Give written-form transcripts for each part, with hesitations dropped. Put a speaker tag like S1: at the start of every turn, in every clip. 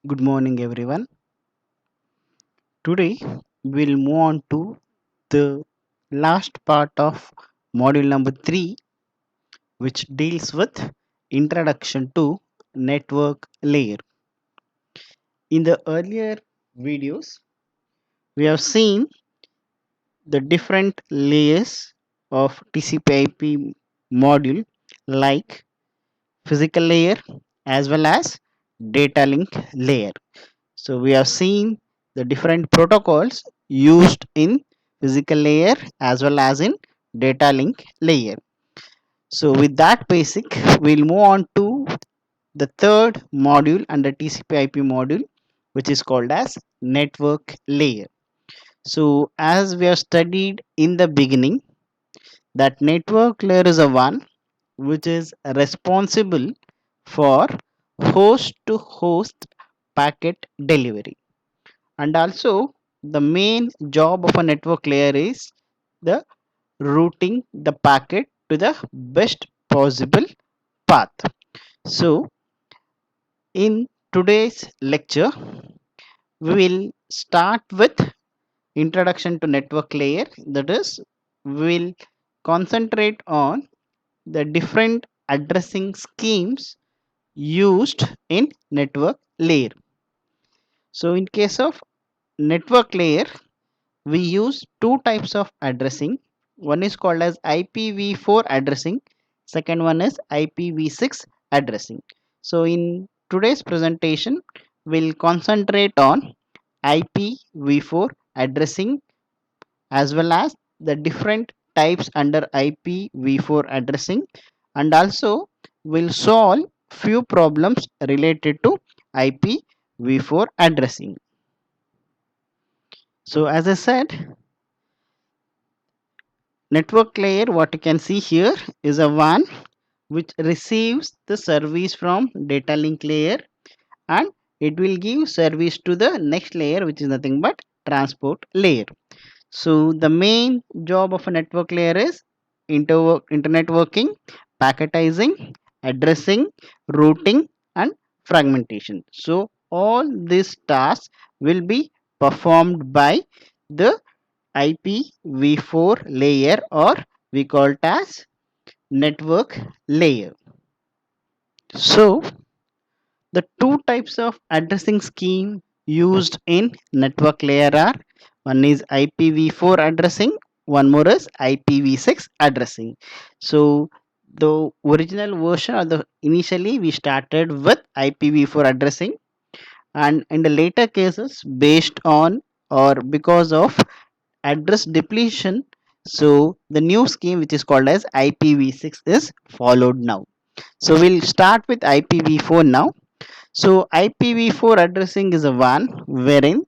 S1: Good morning, everyone. Today we'll move on to the last part of module number 3, which deals with introduction to network layer. In the earlier videos, we have seen the different layers of TCP/IP module, like physical layer as well as data link layer. So we have seen the different protocols used in physical layer as well as in data link layer. So with that basic, we'll move on to the third module under TCP/IP module, which is called as network layer. So as we have studied in the beginning, that network layer is a one which is responsible for host to host packet delivery. And also, the main job of a network layer is the routing the packet to the best possible path. So in today's lecture, we will start with introduction to network layer. That is, we will concentrate on the different addressing schemes used in network layer. So in case of network layer, we use two types of addressing. One is called as IPv4 addressing, second one is IPv6 addressing. So in today's presentation, we'll concentrate on IPv4 addressing as well as the different types under IPv4 addressing, and also we'll solve few problems related to IPv4 addressing. So as I said, network layer, what you can see here, is a one which receives the service from data link layer, and it will give service to the next layer, which is nothing but transport layer. So the main job of a network layer is internet working, packetizing, addressing, routing, and fragmentation. So all these tasks will be performed by the IPv4 layer, or we call it as network layer. So the two types of addressing scheme used in network layer are, one is IPv4 addressing, one more is IPv6 addressing. So the original version, or the initially we started with IPv4 addressing, and in the later cases, based on or because of address depletion, so the new scheme which is called as IPv6 is followed now. So we'll start with IPv4 now. So IPv4 addressing is a one wherein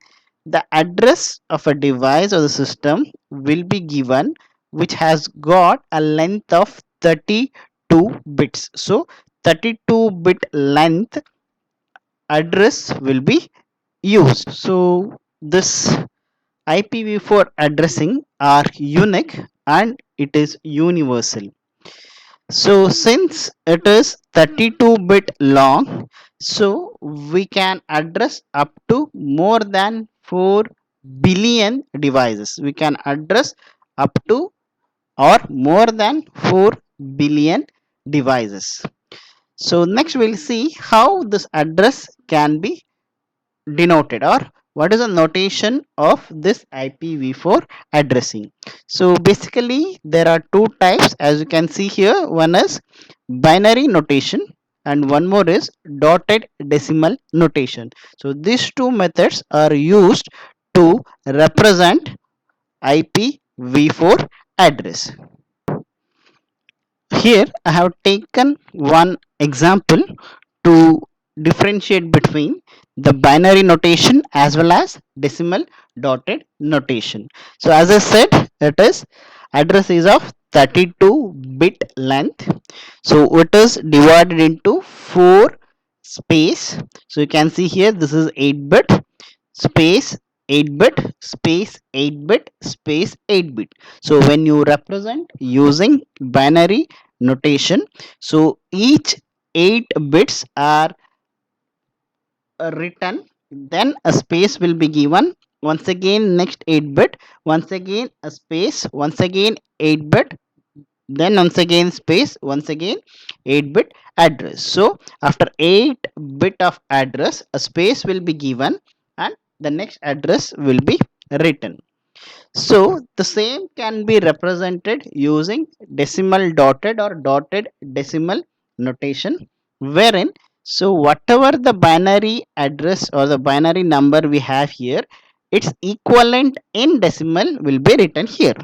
S1: the address of a device or the system will be given, which has got a length of 32 bits. So 32-bit length address will be used. So this IPv4 addressing are unique and it is universal. So since it is 32-bit long, so we can address up to more than 4 billion devices. We can address up to or more than 4 billion devices. So next we'll see how this address can be denoted, or what is the notation of this IPv4 addressing. So basically there are two types, as you can see here. One is binary notation and one more is dotted decimal notation. So these two methods are used to represent IPv4 address. Here I have taken one example to differentiate between the binary notation as well as decimal dotted notation. So as I said, it is address is of 32-bit length. So it is divided into 4 space. So you can see here, this is 8-bit space 8-bit space 8-bit space 8-bit. So when you represent using binary notation, so each 8 bits are written, then a space will be given. Once again, next 8 bit, once again a space, once again 8 bit, then once again space, once again 8 bit address. So after 8 bit of address, a space will be given and the next address will be written. So the same can be represented using decimal dotted or dotted decimal notation, wherein so whatever the binary address or the binary number we have here, its equivalent in decimal will be written here.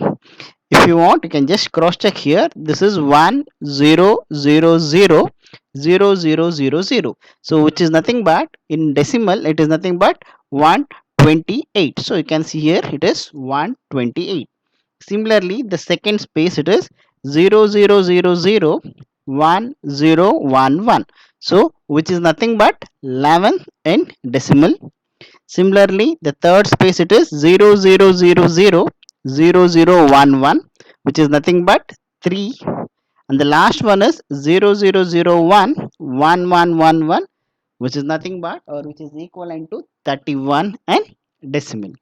S1: If you want, you can just cross check here. This is 1 0 0 0 0 0 0 0. So which is nothing but in decimal it is nothing but 128. So you can see here it is 128. Similarly, the second space it is 0 0 0 0 1 0 1 1. So which is nothing but 11 in decimal. Similarly, the third space it is 0 0 0 0 0 0 1 1, which is nothing but 3. And the last one is 0 0 0 1 1 1 1, which is nothing but or which is equivalent to 31 and decimal.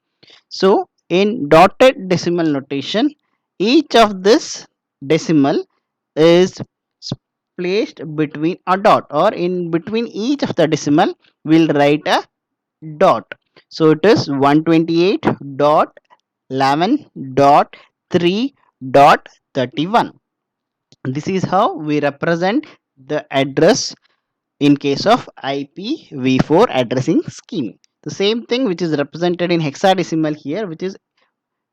S1: So in dotted decimal notation, each of this decimal is placed between a dot, or in between each of the decimal we'll write a dot. So it is 128 dot 11 dot 3 dot 31. This is how we represent the address in case of IPv4 addressing scheme. The same thing which is represented in hexadecimal here, which is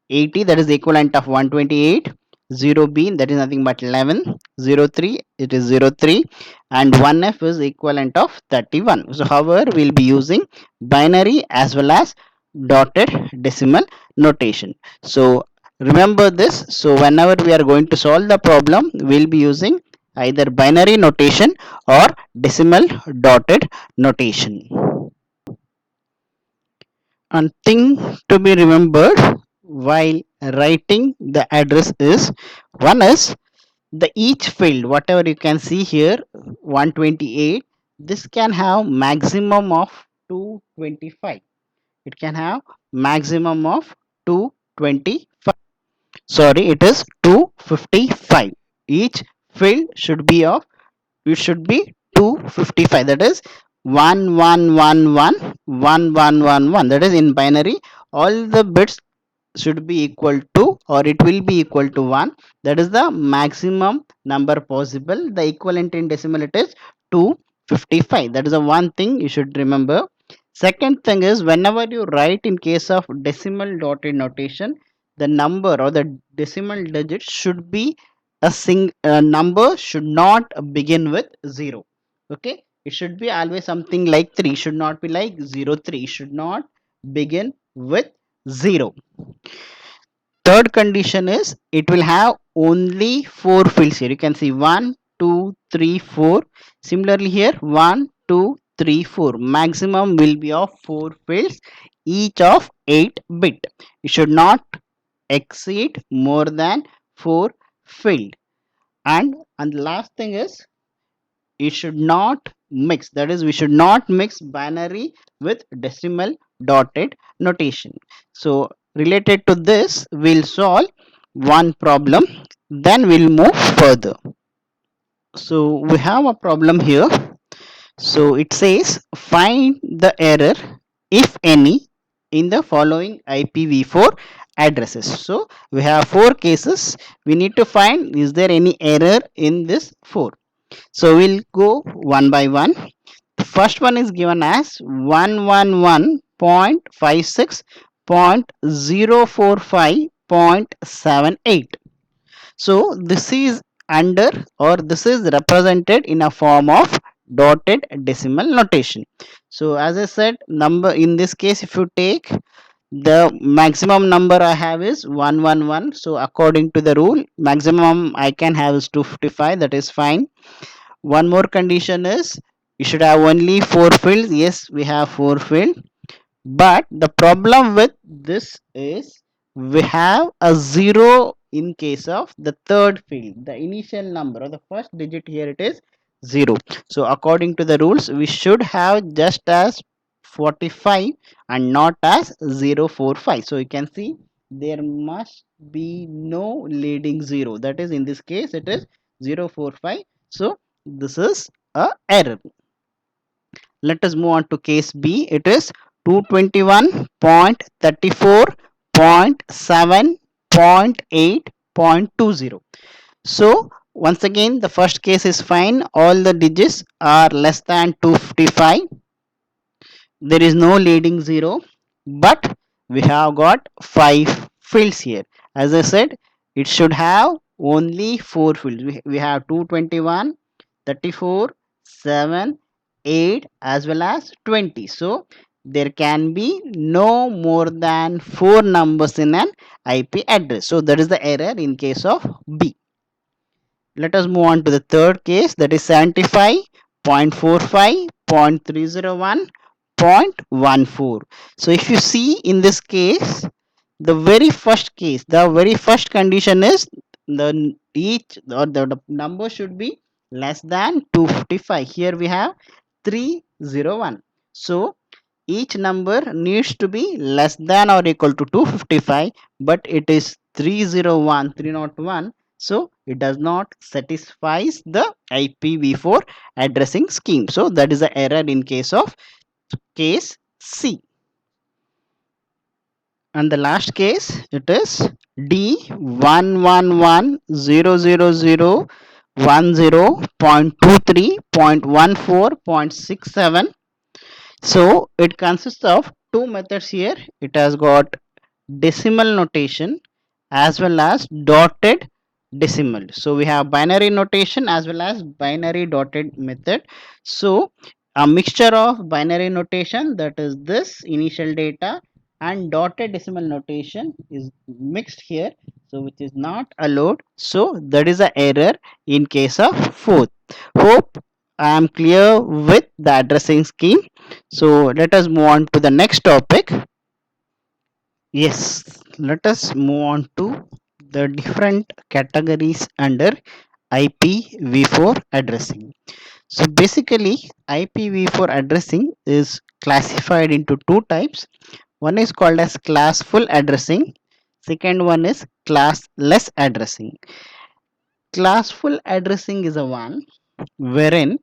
S1: 80, that is the equivalent of 128, 0b that is nothing but 11, 03 it is 03, and 1f is equivalent of 31. So however we'll be using binary as well as dotted decimal notation. So remember this. So whenever we are going to solve the problem, we'll be using either binary notation or decimal dotted notation. And thing to be remembered while writing the address is, one is the each field whatever you can see here 128, this can have maximum of 225. It can have maximum of 225. Sorry, it is 255. Each field should be of, it should be 255, that is 11111111, that is in binary all the bits should be equal to or it will be equal to 1. That is the maximum number possible. The equivalent in decimal it is 255. That is the one thing you should remember. Second thing is, whenever you write in case of decimal dotted notation, the number or the decimal digit should be a number should not begin with 0. Okay, it should be always something like 3, should not be like 03, should not begin with 0. Third condition is it will have only 4 fields here. You can see 1, 2, 3, 4. Similarly here 1, 2, 3, 4. Maximum will be of 4 fields, each of 8 bit. You should not exceed more than 4 field. And the last thing is it should not mix, that is we should not mix binary with decimal dotted notation. So related to this we'll solve one problem, then we'll move further. So we have a problem here. So it says find the error if any in the following IPv4 addresses. So we have 4 cases, we need to find is there any error in this 4. So we'll go one by one. The first one is given as 111.56.045.78. So this is under or this is represented in a form of dotted decimal notation. So as I said, number in this case if you take the maximum number I have is 111. So according to the rule, maximum I can have is 255. That is fine. One more condition is you should have only 4 fields. Yes, we have 4 fields, but the problem with this is we have a 0 in case of the third field. The initial number or the first digit here it is 0. So according to the rules we should have just as 45 and not as 045. So you can see there must be no leading 0. That is, in this case it is 045. So this is a error. Let us move on to case B. It is 221.34.7.8.20. So once again the first case is fine. All the digits are less than 255. There is no leading 0, but we have got 5 fields here. As I said, it should have only 4 fields. We have 221, 34, 7, 8 as well as 20. So there can be no more than 4 numbers in an IP address. So that is the error in case of B. Let us move on to the third case, that is 75.45.301.14. So if you see in this case, the very first condition is the each or the number should be less than 255. Here we have 301. So each number needs to be less than or equal to 255, but it is 301, 301. So it does not satisfies the IPv4 addressing scheme. So that is the error in case of case C. And the last case, it is D111000010.23.14.67. So it consists of two methods here. It has got decimal notation as well as dotted decimal. So we have binary notation as well as binary dotted method. So a mixture of binary notation, that is this initial data, and dotted decimal notation is mixed here, so which is not allowed. So that is a error in case of fourth. Hope I am clear with the addressing scheme. So let us move on to the next topic. Yes, let us move on to the different categories under IPv4 addressing. So basically, IPv4 addressing is classified into two types. One is called as classful addressing. Second one is classless addressing. Classful addressing is a one wherein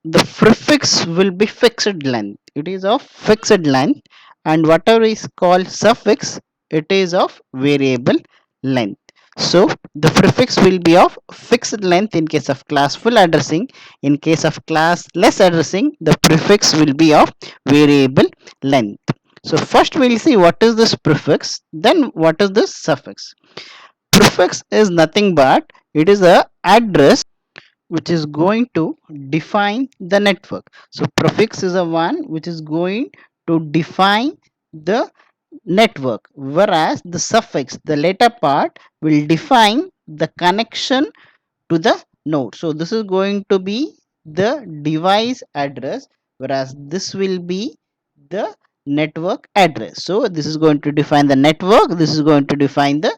S1: the prefix will be fixed length. It is of fixed length, and whatever is called suffix, it is of variable length. So the prefix will be of fixed length in case of classful addressing. In case of classless addressing, the prefix will be of variable length. So first we'll see what is this prefix, then what is this suffix. Prefix is nothing but it is a address which is going to define the network. So prefix is a one which is going to define the network, whereas the suffix, the later part, will define the connection to the node. So this is going to be the device address, whereas this will be the network address. So this is going to define the network, this is going to define the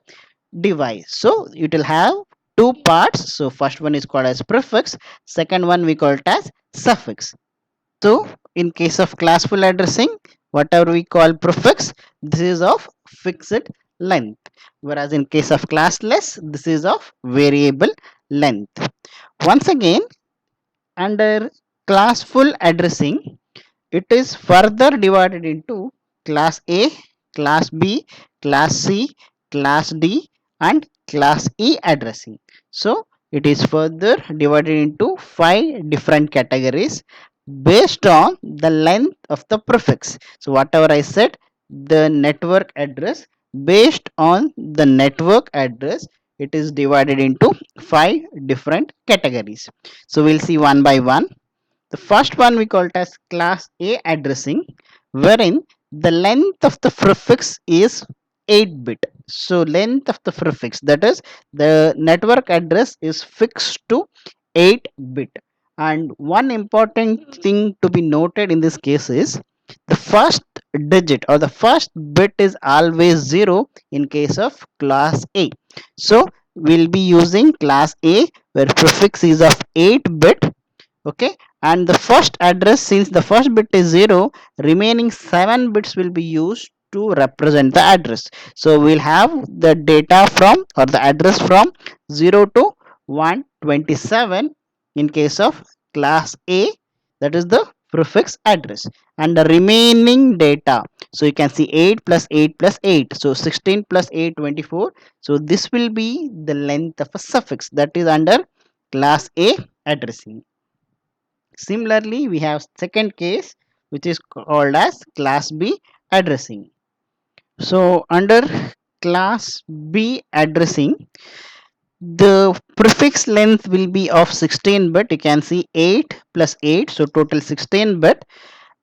S1: device. So it will have two parts. So first one is called as prefix, second one we call it as suffix. So in case of classful addressing, whatever we call prefix, this is of fixed length, whereas in case of classless, this is of variable length. Once again, under classful addressing, it is further divided into class A, class B, class C, class D, and class E addressing. So it is further divided into 5 different categories based on the length of the prefix. So whatever I said, the network address, based on the network address, it is divided into 5 different categories. So we'll see one by one. The first one we call it as class A addressing, wherein the length of the prefix is 8-bit. So length of the prefix, that is the network address, is fixed to 8-bit. And one important thing to be noted in this case is the first digit or the first bit is always 0 in case of class A. So we'll be using class A where prefix is of 8-bit, Okay, and the first address, since the first bit is 0, remaining 7 bits will be used to represent the address. So we'll have the data from, or the address from 0 to 127 in case of class A, that is the prefix address, and the remaining data, so you can see 8 plus 8 plus 8, so 16 plus 8 24. So this will be the length of a suffix that is under class A addressing. Similarly, we have second case which is called as class B addressing. So under class B addressing, the prefix length will be of 16 bit. You can see 8 plus 8, so total 16 bit,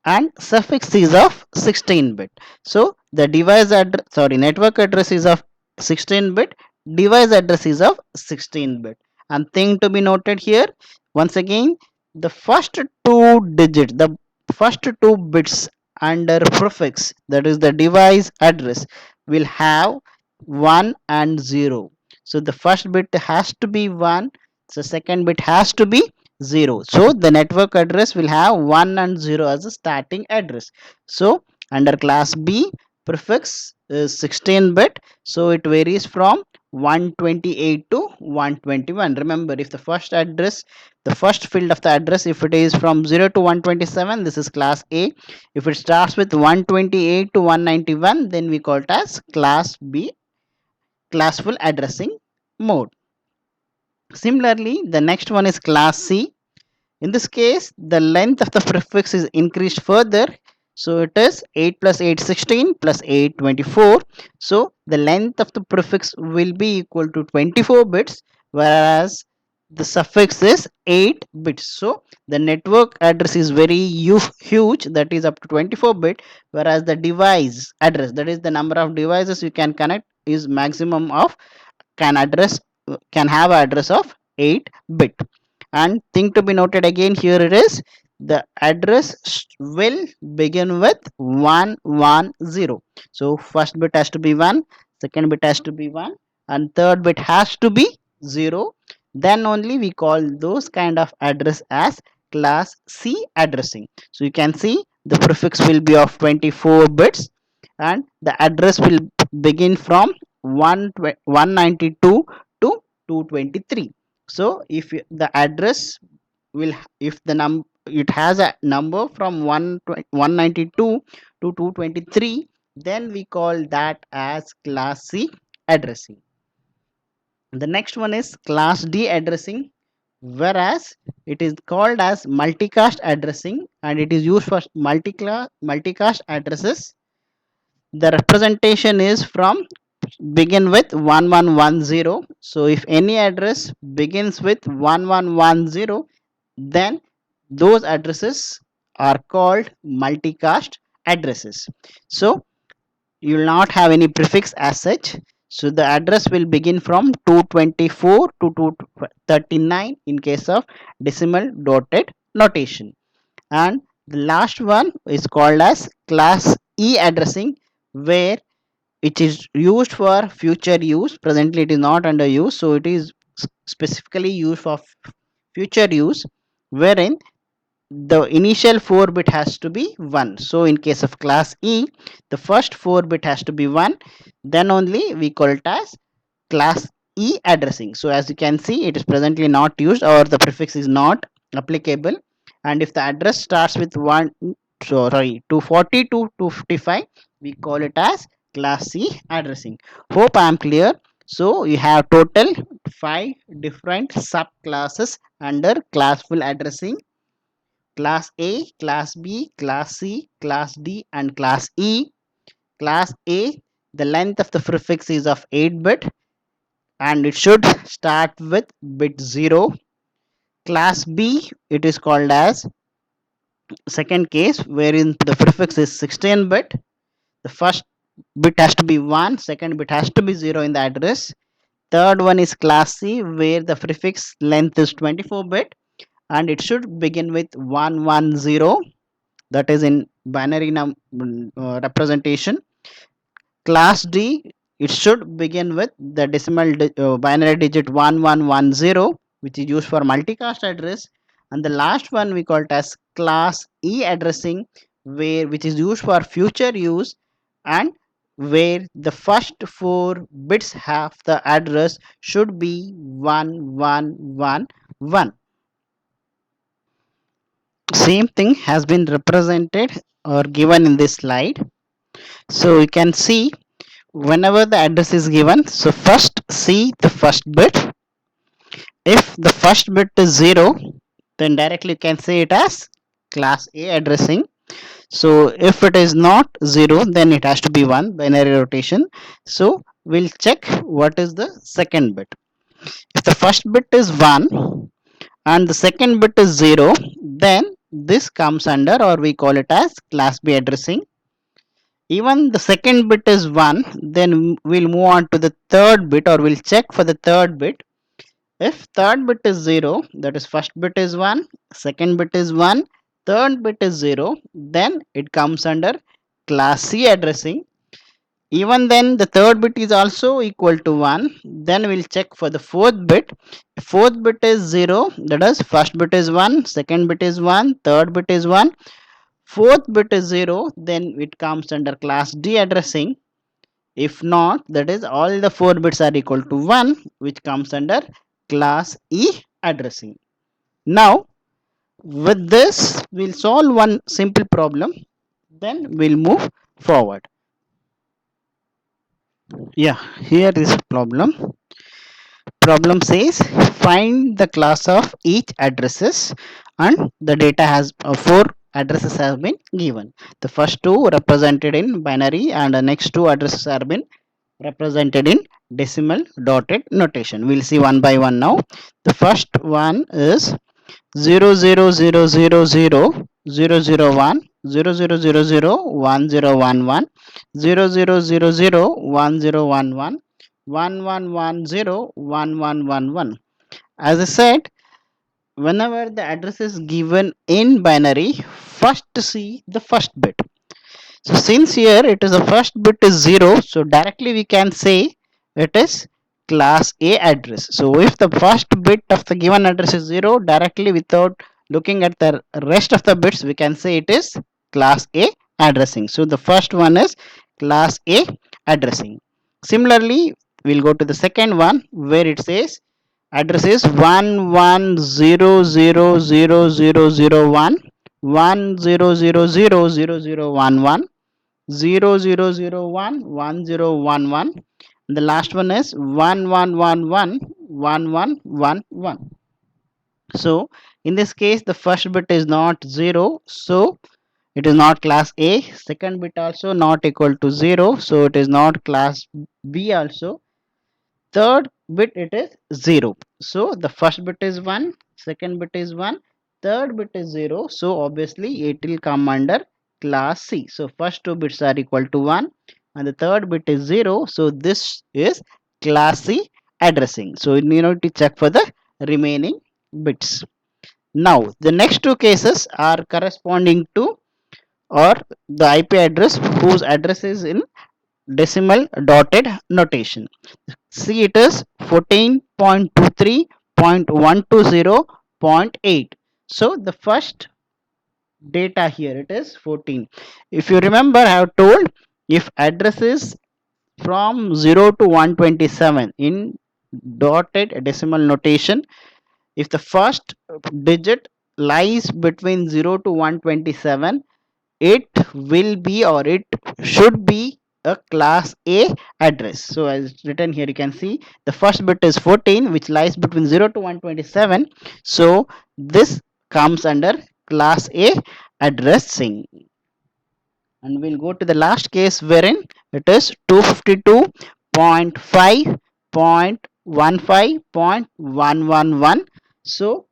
S1: and suffix is of 16 bit. So the device address, sorry, network address is of 16 bit, device address is of 16 bit. And thing to be noted here, once again, the first two digit, the first two bits under prefix, that is the device address, will have 1 and 0. So the first bit has to be 1, so second bit has to be 0. So the network address will have 1 and 0 as a starting address. So under class B, prefix is 16 bit, so it varies from 128 to 121. Remember, if the first address, the first field of the address, if it is from 0 to 127, this is class A. If it starts with 128 to 191, then we call it as class B, classful addressing mode. Similarly, the next one is class C. In this case, the length of the prefix is increased further. So it is 8 plus 8 16 plus 8 24. So the length of the prefix will be equal to 24 bits, whereas the suffix is 8 bits. So the network address is very huge, that is up to 24 bit, whereas the device address, that is the number of devices you can connect, is maximum of, can address, can have address of 8 bit. And thing to be noted again here, it is the address will begin with 110. So first bit has to be 1, second bit has to be 1, and third bit has to be 0. Then only we call those kind of address as class C addressing. So you can see the prefix will be of 24 bits, and the address will begin from 192 to 223. So if the address will, if the it has a number from 192 to 223, then we call that as class C addressing. The next one is class D addressing, whereas it is called as multicast addressing, and it is used for multicast addresses. The representation is from begin with 1110. So if any address begins with 1110, then those addresses are called multicast addresses. So you will not have any prefix as such. So the address will begin from 224 to 239 in case of decimal dotted notation. And the last one is called as class E addressing, where it is used for future use. Presently it is not under use, so it is specifically used for future use, wherein the initial 4 bit has to be 1. So in case of class E, the first 4 bit has to be 1, then only we call it as class E addressing. So as you can see, it is presently not used, or the prefix is not applicable. And if the address starts with 1, sorry, 240 to 255, we call it as class C addressing. Hope I am clear. So you have total 5 different subclasses under classful addressing: class A, class B, class C, class D, and class E. Class A, the length of the prefix is of 8 bit, and it should start with bit 0. Class B, it is called as second case, wherein the prefix is 16 bit. The first bit has to be 1, second bit has to be 0 in the address. Third one is class C, where the prefix length is 24 bit, and it should begin with 110, that is in binary representation. Class D, it should begin with the binary digit 1110, which is used for multicast address. and the last one we call it as class E addressing, where which is used for future use, and where the first four bits of the address should be 1111. Same thing has been represented or given in this slide. So you can see whenever the address is given, so first see the first bit. If the first bit is 0, then directly you can say it as class A addressing. So if it is not 0, then it has to be 1, binary rotation. So we'll check what is the second bit. If the first bit is 1 and the second bit is 0, then this comes under, or we call it as class B addressing. Even the second bit is 1, then we'll move on to the third bit, or we'll check for the third bit. If third bit is 0, that is first bit is 1, second bit is 1, third bit is 0, then it comes under class C addressing. Even then the third bit is also equal to 1, then we'll check for the fourth bit. If fourth bit is 0, that is first bit is 1, second bit is 1, third bit is 1, fourth bit is 0, then it comes under class D addressing. If not, that is all the 4 bits are equal to 1, which comes under class E addressing. Now, with this, we'll solve one simple problem, then we'll move forward. Yeah, here is a problem. Problem says find the class of each addresses, and the data has 4 addresses have been given. The first two represented in binary, and the next two addresses have been represented in decimal dotted notation. We'll see one by one now. The first one is 000000001011 As I said, whenever the address is given in binary, first see the first bit. So since here it is the first bit is 0, so directly we can say it is class A address. So if the first bit of the given address is 0, directly without looking at the rest of the bits, we can say it is class A addressing. So the first one is class A addressing. Similarly, we'll go to the second one where it says address is 11000001, 10000011, 00011011. The last one is 11111111. So in this case the first bit is not 0, so it is not class A. Second bit also not equal to 0, so it is not class B also. Third bit it is 0, so the first bit is 1, second bit is 1, third bit is 0, so obviously it will come under class C. So first two bits are equal to 1 and the third bit is 0, so this is class C addressing. So you need to check for the remaining bits. Now the next two cases are corresponding to, or the IP address whose address is in decimal dotted notation. See, it is 14.23.120.8. So the first data here it is 14. If you remember, I have told if address is from 0 to 127 in dotted decimal notation, if the first digit lies between 0 to 127, it will be, or it should be, a class A address. So as written here, you can see the first bit is 14, which lies between 0 to 127. So this comes under class A addressing. And we'll go to the last case wherein it is 252.5.15.111. So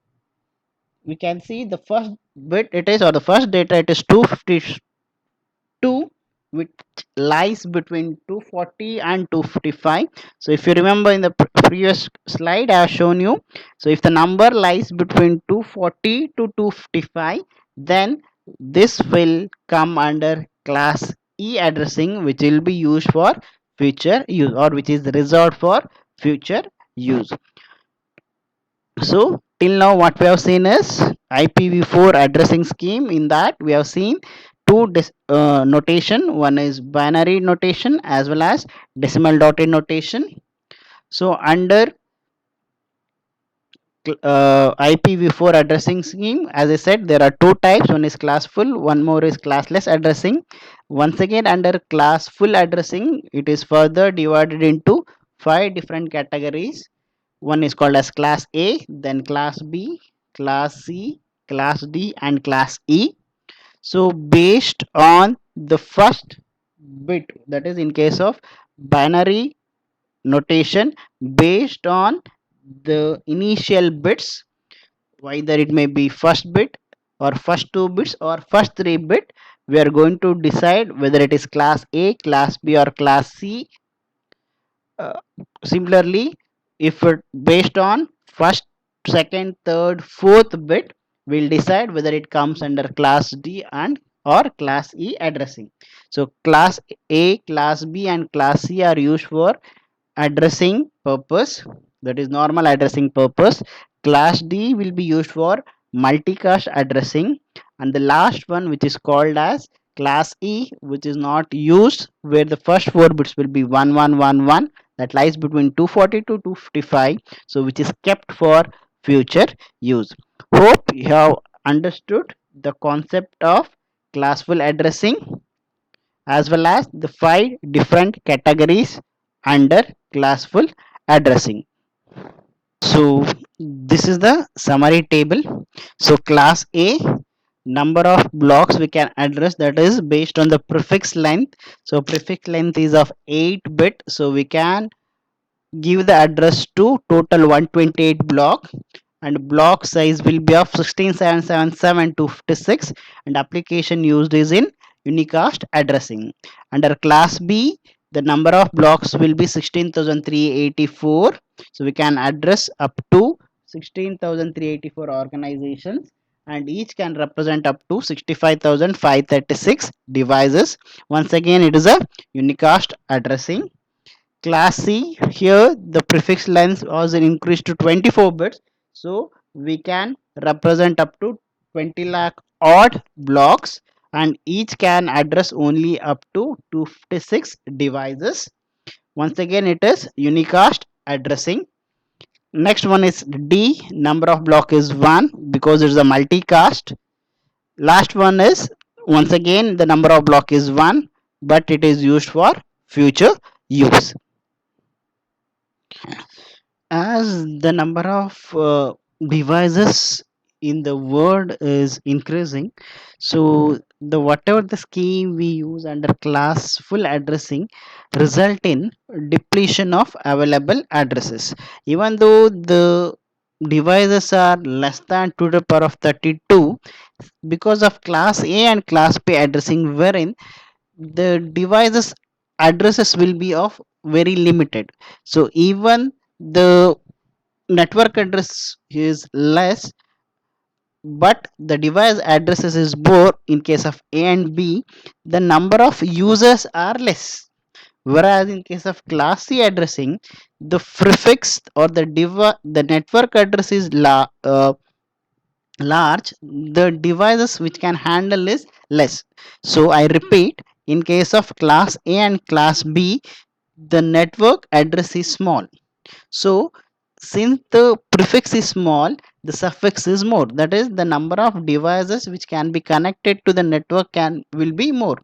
S1: we can see the first bit it is, or the first data it is 252, which lies between 240 and 255. So if you remember in the previous slide I have shown you, so if the number lies between 240 to 255, then this will come under class E addressing, which will be used for future use, or which is reserved for future use. So till now what we have seen is IPv4 addressing scheme. In that we have seen two notation. One is binary notation as well as decimal dotted notation. So under IPv4 addressing scheme, as I said, there are two types. One is classful, one more is classless addressing. Once again, under classful addressing, it is further divided into five different categories. One is called as class A, then class B, class C, class D, and class E. So based on the first bit, that is in case of binary notation, based on the initial bits, whether it may be first bit or first two bits or first three bit, we are going to decide whether it is class A, class B, or class C. uh, Similarly, if it based on first, second, third, fourth bit, we'll decide whether it comes under class D and or class E addressing. So class A, class B, and class C are used for addressing purpose, that is normal addressing purpose. Class D will be used for multicast addressing, and the last one, which is called as class E, which is not used, where the first four bits will be 1111, that lies between 240 to 255, so which is kept for future use. Hope you have understood the concept of classful addressing as well as the five different categories under classful addressing. So this is the summary table. So class A, number of blocks we can address, that is based on the prefix length. So prefix length is of 8 bit, so we can give the address to total 128 block, and block size will be of 16777 to 56, and application used is in unicast addressing. Under class B, the number of blocks will be 16,384, so we can address up to 16,384 organizations, and each can represent up to 65,536 devices. Once again, it is a unicast addressing. Class C, here the prefix length was increased to 24 bits, so we can represent up to 20 lakh odd blocks, and each can address only up to 256 devices. Once again, it is unicast addressing. Next one is D, number of block is 1 because it is a multicast. Last one is once again the number of block is 1, but it is used for future use. As the number of devices in the world is increasing, so the whatever the scheme we use under class full addressing result in depletion of available addresses. Even though the devices are less than 2 to the power of 32, because of class A and class B addressing, wherein the devices addresses will be of very limited, so even the network address is less, but the device addresses is more. In case of A and B, the number of users are less, whereas in case of class C addressing, the prefix or the network address is large, the devices which can handle is less. So I repeat, in case of class A and class B, the network address is small. So since the prefix is small, the suffix is more. That is, the number of devices which can be connected to the network can will be more.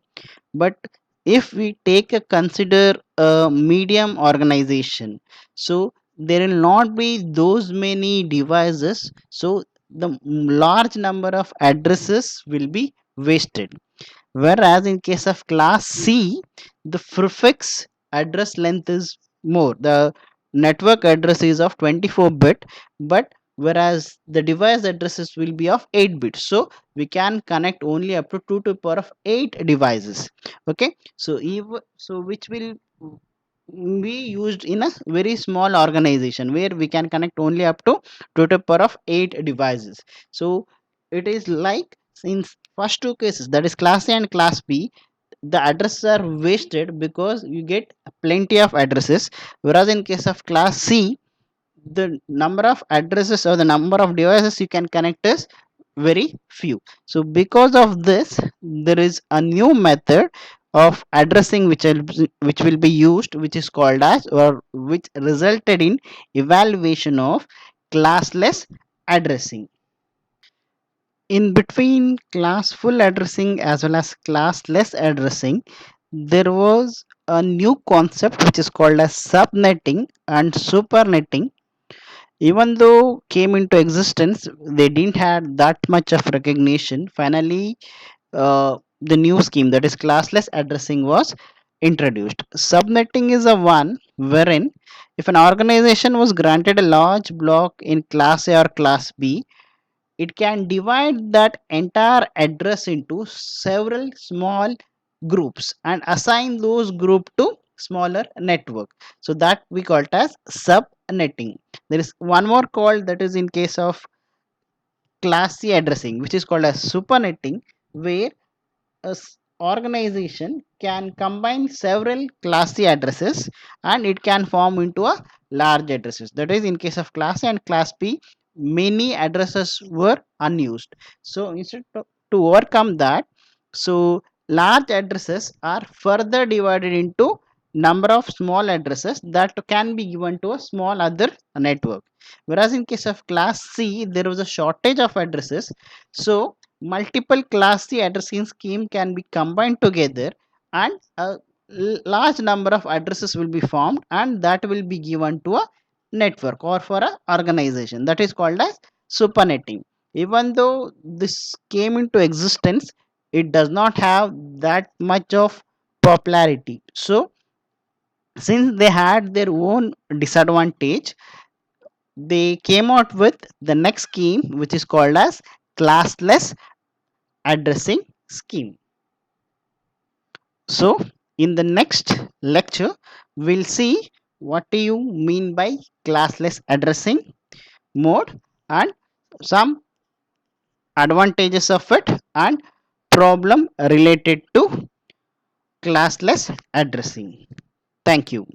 S1: But if we take a consider a medium organization, so there will not be those many devices. So the large number of addresses will be wasted. Whereas in case of class C, the prefix address length is more. The network address is of 24 bit, but whereas the device addresses will be of 8 bits. So we can connect only up to 2 to the power of 8 devices. Okay, so even so which will be used in a very small organization where we can connect only up to 2 to the power of 8 devices. So it is like in first two cases, that is class A and class B, the addresses are wasted because you get plenty of addresses, whereas in case of class C, the number of addresses or the number of devices you can connect is very few. So because of this, there is a new method of addressing which will be used, which is called as, or which resulted in evaluation of classless addressing. In between class full addressing as well as classless addressing, there was a new concept which is called as subnetting and supernetting. Even though came into existence, they didn't have that much of recognition. Finally, the new scheme, that is classless addressing, was introduced. Subnetting is a one wherein if an organization was granted a large block in class A or class B, it can divide that entire address into several small groups and assign those group to smaller network. So that we call it as subnetting. There is one more call, that is in case of class C addressing, which is called as supernetting, where organization can combine several class C addresses and it can form into a large addresses. That is in case of class A and class B, many addresses were unused. So instead to overcome that, so large addresses are further divided into number of small addresses that can be given to a small other network. Whereas in case of class C, there was a shortage of addresses. So multiple class C addressing scheme can be combined together and a large number of addresses will be formed and that will be given to a network or for a organization, that is called as supernetting. Even though this came into existence, it does not have that much of popularity. So since they had their own disadvantage, they came out with the next scheme which is called as classless addressing scheme. So in the next lecture, we'll see what do you mean by classless addressing mode and some advantages of it and problem related to classless addressing. Thank you.